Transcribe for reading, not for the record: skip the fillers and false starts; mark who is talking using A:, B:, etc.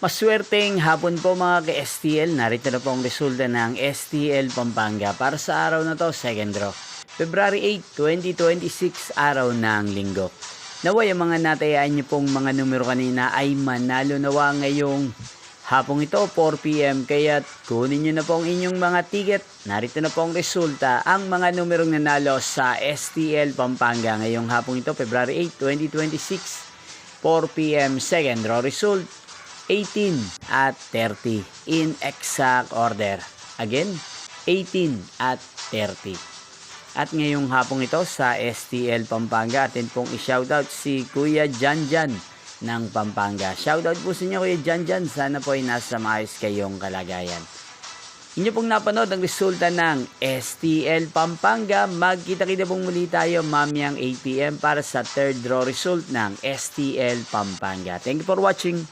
A: Maswerteng hapon po mga ka-STL. Narito na po ang resulta ng STL Pampanga para sa araw na to, second draw. February 8, 2026, araw ng linggo. Naway ang mga natayaan niyo pong mga numero kanina ay manalo nawa ngayong hapong ito, 4 PM. Kaya kunin niyo na po ang inyong mga ticket. Narito na po ang resulta, ang mga numerong nanalo sa STL Pampanga ngayong hapong ito, February 8, 2026, 4 PM, second draw result. 18 at 30 in exact order. Again, 18 at 30. At ngayong hapong ito sa STL Pampanga, atin pong i-shoutout si Kuya Janjan ng Pampanga. Shoutout po sa inyo Kuya Janjan, sana po ay nasa maayos kayong kalagayan. Inyo pong napanood ang resulta ng STL Pampanga. Magkita-kita pong muli tayo mamayang 8 PM para sa third draw result ng STL Pampanga. Thank you for watching.